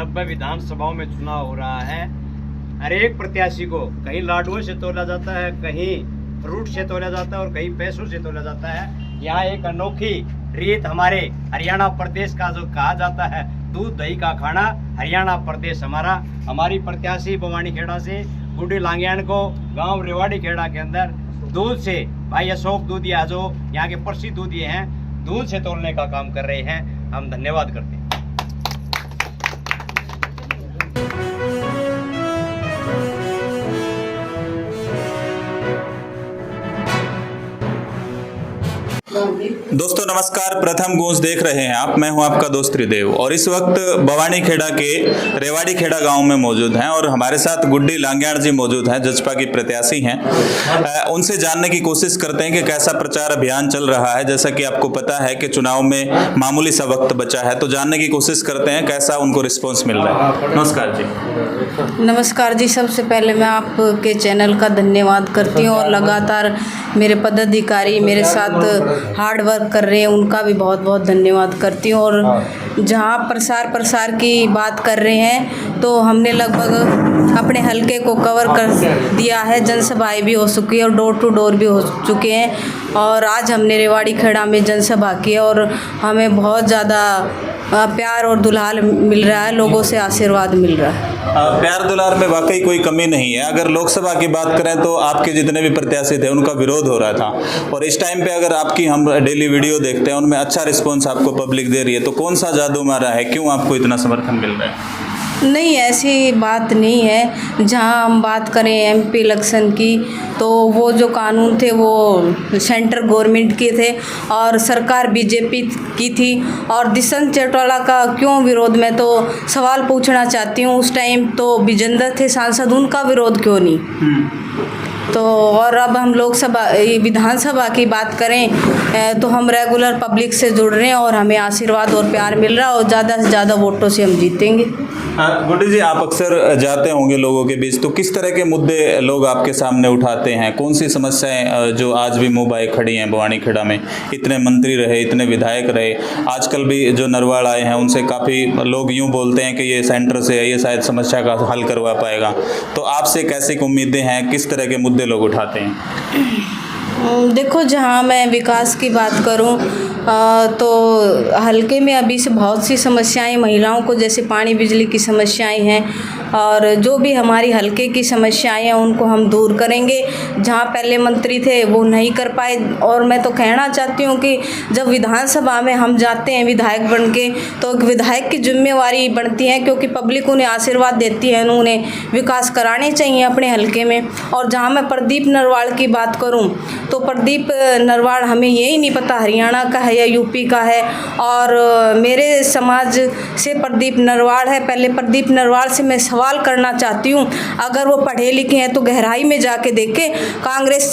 90 विधानसभाओं में चुनाव हो रहा है। हर एक प्रत्याशी को कहीं लाडुओं से तोला जाता है, कहीं फ्रूट से तोला जाता है और कहीं पैसों से तोला जाता है। यहाँ एक अनोखी रीत हमारे हरियाणा प्रदेश का जो कहा जाता है दूध दही का खाना, हरियाणा प्रदेश हमारी प्रत्याशी भवानी खेड़ा से गुड्डी लांगियान को गांव रेवाड़ी खेड़ा के अंदर दूध से भाई अशोक दूधिया जो यहाँ के प्रसिद्ध दूधिये हैं, दूध से तोलने का काम कर रहे हैं। हम धन्यवाद करते हैं। दोस्तों नमस्कार, प्रथम गूंज देख रहे हैं आप। मैं हूं आपका दोस्त त्रिदेव और इस वक्त भवानी खेड़ा के रेवाड़ी खेड़ा गांव में मौजूद हैं और हमारे साथ गुड्डी लांगियान जी मौजूद हैं, जजपा की प्रत्याशी हैं। उनसे जानने की कोशिश करते हैं कि कैसा प्रचार अभियान चल रहा है। जैसा कि आपको पता है कि चुनाव में मामूली सा वक्त बचा है, तो जानने की कोशिश करते हैं कैसा उनको रिस्पॉन्स मिल रहा है। नमस्कार जी। नमस्कार जी। सबसे पहले मैं आपके चैनल का धन्यवाद करती हूँ और लगातार मेरे पदाधिकारी मेरे साथ हार्ड वर्क कर रहे हैं, उनका भी बहुत बहुत धन्यवाद करती हूँ। और जहाँ प्रसार की बात कर रहे हैं तो हमने लगभग अपने हलके को कवर कर दिया है। जनसभाएं भी हो चुकी है और डोर टू डोर भी हो चुके हैं। और आज हमने रेवाड़ी खेड़ा में जनसभा की और हमें बहुत ज़्यादा प्यार और दुलार मिल रहा है, लोगों से आशीर्वाद मिल रहा है। प्यार दुलार में वाकई कोई कमी नहीं है। अगर लोकसभा की बात करें तो आपके जितने भी प्रत्याशी थे उनका विरोध हो रहा था और इस टाइम पे अगर आपकी हम डेली वीडियो देखते हैं उनमें अच्छा रिस्पॉन्स आपको पब्लिक दे रही है, तो कौन सा जादू मारा है, क्यों आपको इतना समर्थन मिल रहा है? नहीं, ऐसी बात नहीं है। जहाँ हम बात करें एमपी इलेक्शन की तो वो जो कानून थे वो सेंटर गवर्नमेंट के थे और सरकार बीजेपी की थी। और दिसंत चौटाला का क्यों विरोध, मैं तो सवाल पूछना चाहती हूँ। उस टाइम तो विजेंद्र थे सांसद, उनका विरोध क्यों नहीं? तो और अब हम लोकसभा विधानसभा की बात करें तो हम रेगुलर पब्लिक से जुड़ रहे हैं और हमें आशीर्वाद और प्यार मिल रहा है और ज़्यादा से ज़्यादा वोटों से हम जीतेंगे। गुड्डी जी, आप अक्सर जाते होंगे लोगों के बीच, तो किस तरह के मुद्दे लोग आपके सामने उठाते हैं? कौन सी समस्याएं जो आज भी मुंह बाए खड़ी हैं भवानी खेड़ा में? इतने मंत्री रहे, इतने विधायक रहे, आजकल भी जो नरवाड़ आए हैं उनसे काफ़ी लोग यूँ बोलते हैं कि ये सेंटर से है, ये शायद समस्या का हल करवा पाएगा। तो आपसे कैसी उम्मीदें हैं, किस तरह के मुद्दे लोग उठाते हैं? देखो, जहाँ मैं विकास की बात करूँ तो हल्के में अभी से बहुत सी समस्याएं महिलाओं को, जैसे पानी बिजली की समस्याएं हैं और जो भी हमारी हल्के की समस्याएं हैं उनको हम दूर करेंगे। जहाँ पहले मंत्री थे वो नहीं कर पाए और मैं तो कहना चाहती हूँ कि जब विधानसभा में हम जाते हैं विधायक बन के तो विधायक की जिम्मेवारी बनती है, क्योंकि पब्लिक उन्हें आशीर्वाद देती है, उन्हें विकास कराने चाहिए अपने हल्के में। और जहाँ मैं प्रदीप नरवाल की बात करूँ तो प्रदीप नरवाल हमें यही नहीं पता हरियाणा का है या यूपी का है, और मेरे समाज से प्रदीप नरवाल है। पहले प्रदीप नरवाल से मैं सवाल करना चाहती हूँ, अगर वो पढ़े लिखे हैं तो गहराई में जाके देखें कांग्रेस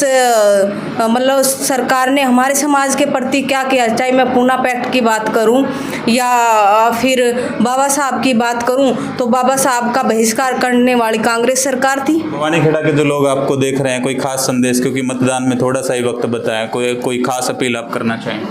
मतलब सरकार ने हमारे समाज के प्रति क्या किया। चाहे मैं पूना पैक्ट की बात करूँ या फिर बाबा साहब की बात करूँ तो बाबा साहब का बहिष्कार करने वाली कांग्रेस सरकार थी। भवानी खेड़ा के जो लोग आपको देख रहे हैं, कोई खास संदेश, क्योंकि मतदान में थोड़ा सा ही वक्त बताया, कोई खास अपील आप करना चाहें?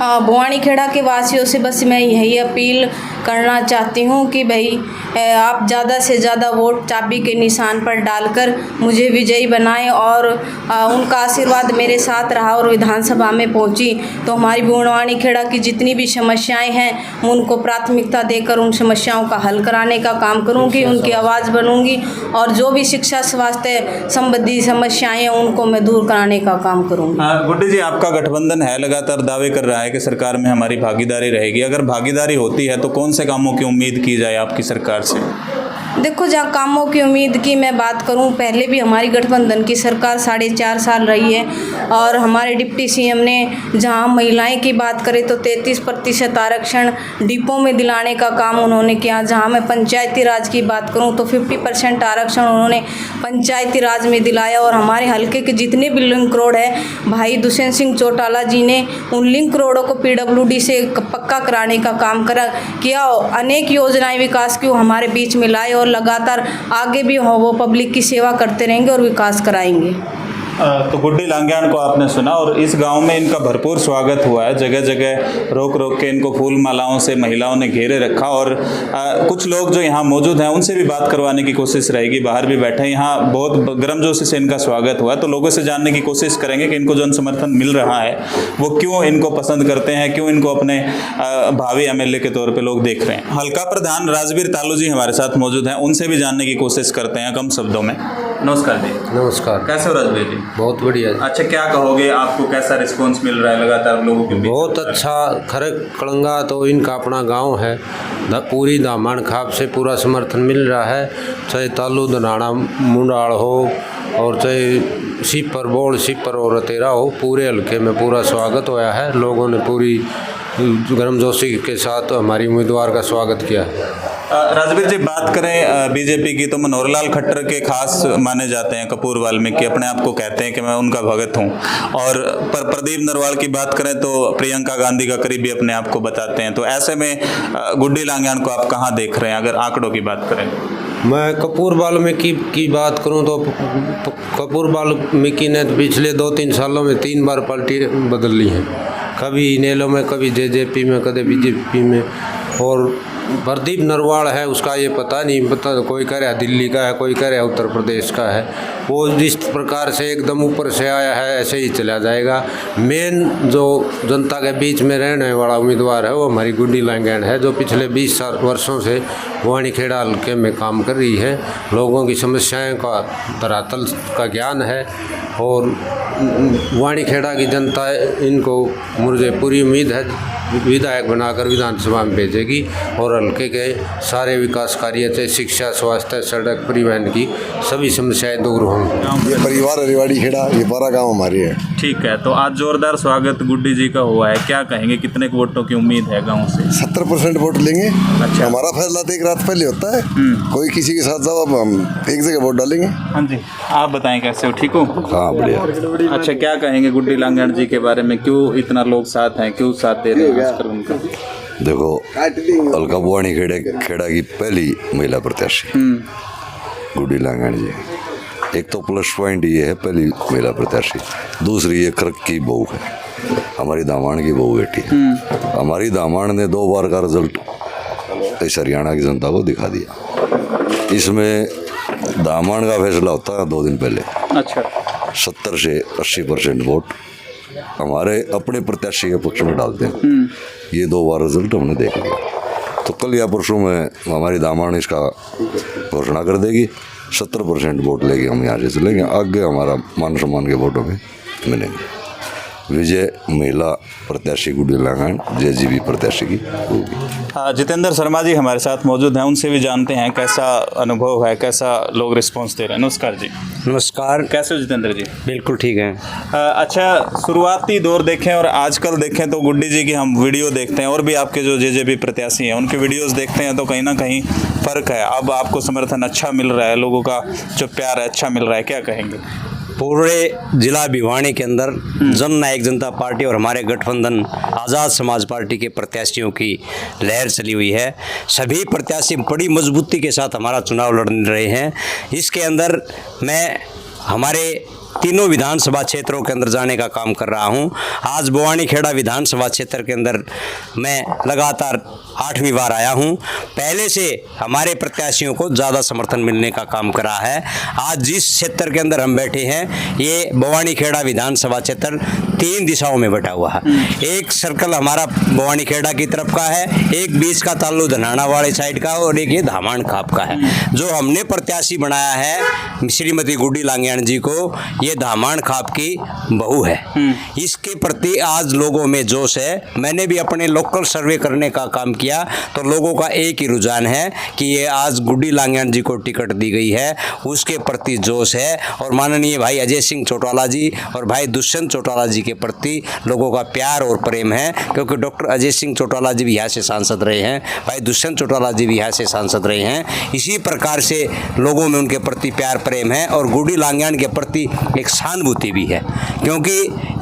भवानी खेड़ा के वासियों से बस मैं यही अपील करना चाहती हूँ कि भाई आप ज़्यादा से ज़्यादा वोट चाबी के निशान पर डालकर मुझे विजयी बनाएं और उनका आशीर्वाद मेरे साथ रहा और विधानसभा में पहुँची तो हमारी भवानी खेड़ा की जितनी भी समस्याएं हैं उनको प्राथमिकता देकर उन समस्याओं का हल कराने का काम करूँगी, उनकी आवाज़ बनूँगी और जो भी शिक्षा स्वास्थ्य संबंधी समस्याएं हैं उनको मैं दूर कराने का काम करूँगी। गुड्डी जी, आपका गठबंधन है, लगातार दावे कर रहा है कि सरकार में हमारी भागीदारी रहेगी। अगर भागीदारी होती है तो कौन से कामों की उम्मीद की जाए आपकी सरकार से? देखो, जहाँ कामों की उम्मीद की मैं बात करूँ, पहले भी हमारी गठबंधन की सरकार 4.5 साल रही है और हमारे डिप्टी सीएम ने जहाँ महिलाएं की बात करें तो 33% आरक्षण डिपो में दिलाने का काम उन्होंने किया। जहाँ मैं पंचायती राज की बात करूँ तो 50% आरक्षण उन्होंने पंचायती राज में दिलाया और हमारे हल्के के जितने भी लिंक रोड है भाई दुष्यंत सिंह चौटाला जी ने उन लिंक रोडों को PWD से पक्का कराने का काम किया। अनेक योजनाएं विकास की हमारे बीच में लाए और लगातार आगे भी वो पब्लिक की सेवा करते रहेंगे और विकास कराएंगे। तो गुड्डी लांगयाण को आपने सुना और इस गांव में इनका भरपूर स्वागत हुआ है। जगह जगह रोक रोक के इनको फूल मालाओं से महिलाओं ने घेरे रखा और कुछ लोग जो यहाँ मौजूद हैं उनसे भी बात करवाने की कोशिश रहेगी। बाहर भी बैठे यहाँ बहुत गर्मजोशी से इनका स्वागत हुआ, तो लोगों से जानने की कोशिश करेंगे कि इनको जन समर्थन मिल रहा है, वो क्यों इनको पसंद करते हैं, क्यों इनको अपने भावी एमएलए के तौर पर लोग देख रहे हैं। हल्का प्रधान राजवीर तालू जी हमारे साथ मौजूद हैं, उनसे भी जानने की कोशिश करते हैं कम शब्दों में। नमस्कार जी। नमस्कार। कैसे हो राजवीर जी? बहुत बढ़िया। अच्छा, क्या कहोगे, आपको कैसा रिस्पांस मिल रहा है लगातार लोगों के बीच? बहुत अच्छा। खरक कलंगा तो इनका अपना गांव है, पूरी दामन खाप से पूरा समर्थन मिल रहा है, चाहे तालू धनाड़ा मुंडाल हो और चाहे सिपर बोल सिपर और रतेरा हो, पूरे हल्के में पूरा स्वागत होया है। लोगों ने पूरी गर्मजोशी के साथ हमारी उम्मीदवार का स्वागत किया है। राजवीर जी, बात करें बीजेपी की तो मनोहर लाल खट्टर के खास माने जाते हैं कपूर वाल्मीकि, अपने आप को कहते हैं कि मैं उनका भगत हूं। और पर प्रदीप नरवाल की बात करें तो प्रियंका गांधी का करीबी अपने आप को बताते हैं। तो ऐसे में गुड्डी लांगयाण को आप कहाँ देख रहे हैं अगर आंकड़ों की बात करें? मैं कपूर वाल्मीकि की बात करूं तो कपूर वाल्मीकि ने पिछले 2-3 सालों में 3 बार पार्टी बदल ली है, कभी इनेलो में, कभी जेजेपी में, कभी बीजेपी में। और प्रदीप नरवाल है, उसका ये पता नहीं, कोई कह रहा है दिल्ली का है, कोई कह रहा है उत्तर प्रदेश का है। वो जिस प्रकार से एकदम ऊपर से आया है ऐसे ही चला जाएगा। मेन जो जनता के बीच में रहने वाला उम्मीदवार है वो हमारी गुड्डी लांगयाण है, जो पिछले 20 वर्षों से बवानीखेड़ा हल्के में काम कर रही है। लोगों की समस्याएं का धरातल का ज्ञान है और बवानीखेड़ा की जनता इनको, मुझे पूरी उम्मीद है, विधायक बनाकर विधानसभा में भेजेगी और हल्के के सारे विकास कार्य चाहे शिक्षा, स्वास्थ्य, सड़क, परिवहन की सभी समस्याएं दूर होंगी। ये परिवार रेवाड़ी खेड़ा, ये पूरा गांव हमारे है। ठीक है, तो आज जोरदार स्वागत गुड्डी जी का हुआ है, क्या कहेंगे, कितने वोटों की उम्मीद है गाँव से? 70% वोट लेंगे। अच्छा। हमारा फैसला तो एक रात पहले होता है, कोई किसी के साथ जवाब, हम एक जगह वोट डालेंगे। हाँ जी, आप बताएं कैसे हो, ठीक हो? हाँ, बढ़िया। अच्छा, क्या कहेंगे गुड्डी लांगयाण जी के बारे में, क्यों इतना लोग साथ हैं, क्यों साथ दे रहे हैं आजकल उनका? देखो, हल्का बवानीखेड़ा की पहली महिला प्रत्याशी गुड्डी लांगयाण जी। एक तो प्लस पॉइंट ये है, पहली महिला प्रत्याशी। दूसरी ये खरक की बहू है, हमारी दामन की बहू बेटी है। हमारी दामन ने 2 बार का रिजल्ट इस हरियाणा की जनता को दिखा दिया। इसमें दामन का फैसला होता है 2 दिन पहले। अच्छा। 70 से 80% वोट हमारे अपने प्रत्याशी के पक्ष में डालते हैं। ये 2 बार रिजल्ट हमने देख लिया, तो कल या परसों में हमारी दामन इसका घोषणा कर देगी। 70% वोट लेके हम यहाँ से चलेंगे, आगे हमारा मान सम्मान के वोटों में मिलेंगे। विजय महिला प्रत्याशी गुड्डी लांगयाण जेजीबी प्रत्याशी की होगी। जितेंद्र शर्मा जी हमारे साथ मौजूद हैं, उनसे भी जानते हैं कैसा अनुभव है, कैसा लोग रिस्पांस दे रहे हैं। नमस्कार जी। नमस्कार। कैसे हो जितेंद्र जी? बिल्कुल ठीक है। अच्छा, शुरुआती दौर देखें और आजकल देखें तो गुड्डी जी की हम वीडियो देखते हैं और भी आपके जो जेजेपी प्रत्याशी हैं उनके वीडियोस देखते हैं तो कहीं ना कहीं फ़र्क है। अब आपको समर्थन अच्छा मिल रहा है, लोगों का जो प्यार है अच्छा मिल रहा है, क्या कहेंगे? पूरे जिला भिवानी के अंदर जन नायक जनता पार्टी और हमारे गठबंधन आज़ाद समाज पार्टी के प्रत्याशियों की लहर चली हुई है। सभी प्रत्याशी बड़ी मजबूती के साथ हमारा चुनाव लड़ रहे हैं। इसके अंदर मैं हमारे तीनों विधानसभा क्षेत्रों के अंदर जाने का काम कर रहा हूं। आज बवानीखेड़ा विधानसभा क्षेत्र के अंदर मैं लगातार 8वीं बार आया हूं। पहले से हमारे प्रत्याशियों को ज़्यादा समर्थन मिलने का काम करा है। आज जिस क्षेत्र के अंदर हम बैठे हैं ये बवानीखेड़ा विधानसभा क्षेत्र 3 दिशाओं में बटा हुआ है। एक सर्कल हमारा बवानीखेड़ा की तरफ का है, एक बीच का तालू धनाड़ा वाले साइड का और एक ये धामण खाप का है। जो हमने प्रत्याशी बनाया है श्रीमती गुड्डी लांगयाण जी को, ये धामण खाप की बहू है। इसके प्रति आज लोगों में जोश है। मैंने भी अपने लोकल सर्वे करने का काम किया तो लोगों का एक ही रुझान है कि ये आज गुड्डी लांगयाण जी को टिकट दी गई है, उसके प्रति जोश है। और माननीय भाई अजय सिंह चौटाला जी और भाई दुष्यंत चौटाला जी के प्रति लोगों का प्यार और प्रेम है, क्योंकि डॉक्टर अजय सिंह चौटाला जी भी यहाँ से सांसद रहे हैं, भाई दुष्यंत चौटाला जी भी यहाँ से सांसद रहे हैं। इसी प्रकार से लोगों में उनके प्रति प्यार प्रेम है और गुड्डी लांगयाण के प्रति एक सहानुभूति भी है, क्योंकि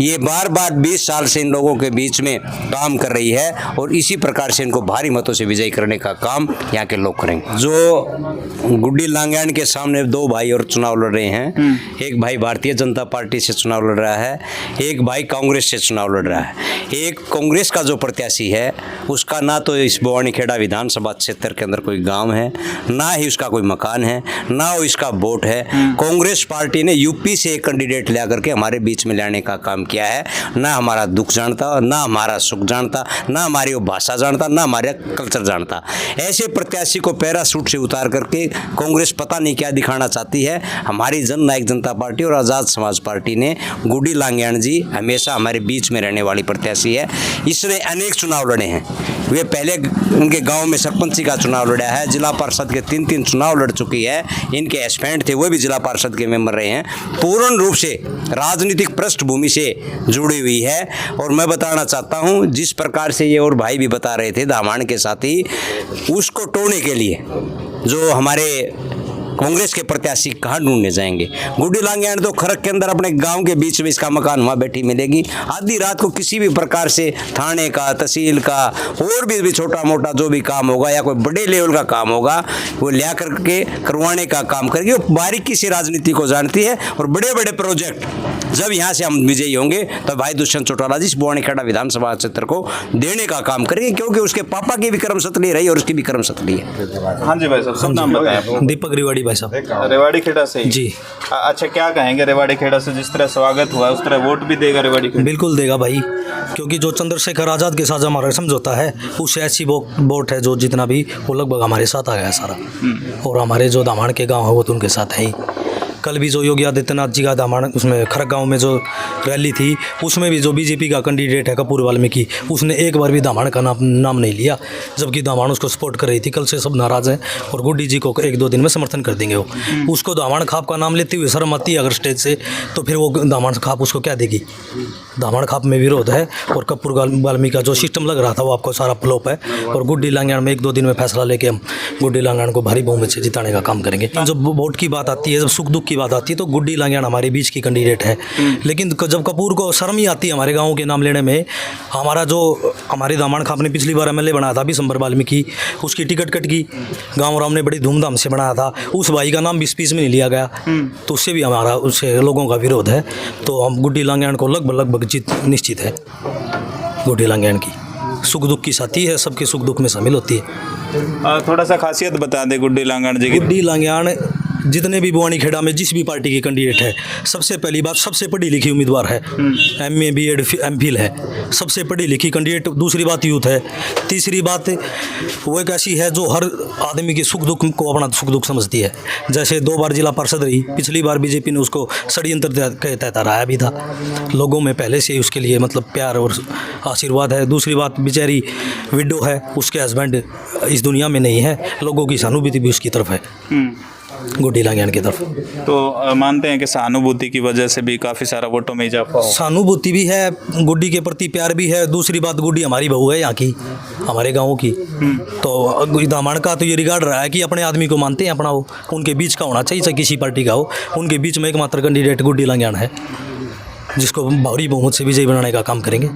ये बार बार 20 साल से इन लोगों के बीच में काम कर रही है और इसी प्रकार से इनको भारी मतों से विजयी करने का काम यहाँ के लोग करेंगे। जो गुड्डी लांगयाण के सामने दो भाई और चुनाव लड़ रहे हैं, एक भाई भारतीय जनता पार्टी से चुनाव लड़ रहा है, एक भाई कांग्रेस से चुनाव लड़ रहा है। एक कांग्रेस का जो प्रत्याशी है उसका ना तो इस बवानीखेड़ा विधानसभा क्षेत्र के अंदर कोई गांव है, ना ही उसका कोई मकान है, ना इसका वोट है। कांग्रेस पार्टी ने यूपी से एक कैंडिडेट ला करके हमारे बीच में लाने का काम किया है। ना हमारा दुख जानता, ना हमारा सुख जानता, ना हमारी वो भाषा जानता, ना हमारा कल्चर जानता। ऐसे प्रत्याशी को पैराशूट से उतार करके कांग्रेस पता नहीं क्या दिखाना चाहती है। हमारी जन नायक जनता पार्टी और आज़ाद समाज पार्टी ने गुड्डी लांगयाण जी हमेशा हमारे बीच में रहने वाली प्रत्याशी है। इसने अनेक चुनाव लड़े हैं। वे पहले उनके गांव में सरपंची का चुनाव लड़ा है, जिला परिषद के 3 चुनाव लड़ चुकी है। इनके हस्बैंड थे, वो भी जिला परिषद के मेंबर रहे हैं। पूर्ण रूप से राजनीतिक पृष्ठभूमि से जुड़ी हुई है। और मैं बताना चाहता हूं, जिस प्रकार से ये और भाई भी बता रहे थे दामाण के साथी, उसको तोड़ने के लिए जो हमारे कांग्रेस के प्रत्याशी कहाँ ढूंढने जाएंगे। गुड्डी लांगयाण तो खरक के अंदर अपने गांव के बीच में इसका मकान वहाँ बैठी मिलेगी। आधी रात को किसी भी प्रकार से थाने का, तहसील का और भी छोटा मोटा जो भी काम होगा या कोई बड़े लेवल का काम होगा वो लिया करके करवाने का काम करेगी। वो बारीकी से राजनीति को जानती है और बड़े बड़े प्रोजेक्ट जब यहाँ से हम विजयी होंगे तो भाई दुष्यंत चौटाला जी इस बवानीखेड़ा विधानसभा क्षेत्र को देने का काम करेंगे, क्योंकि उसके पापा की भी कर्म सतली रही और उसकी भी कर्म सतली है। हाँ जी भाई साहब, सब नाम बताएं आप। दीपक रेवाड़ी भाई साहब, रेवाड़ी खेड़ा से जी। अच्छा, क्या कहेंगे रेवाड़ी खेड़ा से जिस तरह स्वागत हुआ उस तरह वोट भी देगा रेवाड़ी खेड़ा? बिल्कुल देगा भाई, क्योंकि जो चंद्रशेखर आज़ाद के साथ हमारा समझौता है उससे ऐसी वोट है जो जितना भी वो लगभग हमारे साथ आ गया सारा। और हमारे जो दामाण के गाँव है वो तो उनके साथ है ही। कल भी जो योगी आदित्यनाथ जी का दामाण उसमें खरक गांव में जो रैली थी उसमें भी जो बीजेपी का कैंडिडेट है कपूर वाल्मीकि, उसने एक बार भी दामाण का नाम नहीं लिया, जबकि दामाण उसको सपोर्ट कर रही थी। कल से सब नाराज़ हैं और गुड्डी जी को 1-2 दिन में समर्थन कर देंगे। वो उसको दामाण खाप का नाम लेते हुए शर्म आती है अगर स्टेज से, तो फिर वो दामाण खाप उसको क्या देगी। दामाण खाप में विरोध है और कपूर वाल्मीकि का जो सिस्टम लग रहा था वो आपको सारा फ्लॉप है। और गुड्डी लांगयाण में 1-2 दिन में फैसला लेके हम गुड्डी लांगयाण को भारी बहुमत से जिताने का काम करेंगे। जब वोट की बात आती है, जब सुख दुख की बात आती है तो गुड्डी लांगयाण हमारे बीच की कैंडिडेट है। लेकिन जब कपूर को शर्म ही आती है हमारे गांव के नाम लेने में, हमारा जो हमारे दामाण खाप ने पिछली बार एमएलए बनाया था बिशंबर वाल्मीकि, उसकी टिकट कट गई, गाँव राम ने बड़ी धूमधाम से बनाया था, उस भाई का नाम भी स्पीच में नहीं लिया गया, तो उससे भी हमारा उससे लोगों का विरोध है। तो हम गुड्डी लांगयाण को लगभग जीत निश्चित है। गुड्डी लांगयाण की सुख दुख की साथी है, सबके सुख दुख में शामिल होती है। थोड़ा सा खासियत बता दे गुड्डी लांगयाण जी की। गुड्डी लांगयाण जितने भी बवानीखेड़ा में जिस भी पार्टी की कैंडिडेट है, सबसे पहली बात सबसे पढ़ी लिखी उम्मीदवार है, MA BEd MPhil है, सबसे पढ़ी लिखी कैंडिडेट। दूसरी बात यूथ है। तीसरी बात वो एक ऐसी है जो हर आदमी के सुख दुख को अपना सुख दुख समझती है। जैसे 2 बार जिला पार्षद रही, पिछली बार बीजेपी ने उसको षड्यंत्र के तहत हराया भी था। लोगों में पहले से ही उसके लिए मतलब प्यार और आशीर्वाद है। दूसरी बात बेचारी विडो है, उसके हस्बैंड इस दुनिया में नहीं है, लोगों की सहानुभूति भी उसकी तरफ है, गुड्डी लांगयाण की तरफ। तो मानते हैं कि सहानुभूति की वजह से भी काफ़ी सारा वोटों में इजाफा हो। सहानुभूति भी है, गुड्डी के प्रति प्यार भी है। दूसरी बात गुड्डी हमारी बहू है यहाँ की, हमारे गाँव की। तो दामाण का तो ये रिगार्ड रहा है कि अपने आदमी को मानते हैं, अपना वो उनके बीच का होना चाहिए, चाहे किसी पार्टी का हो। उनके बीच में एकमात्र कैंडिडेट गुड्डी लांगयाण है, जिसको भारी बहुमत से विजयी बनाने का काम करेंगे।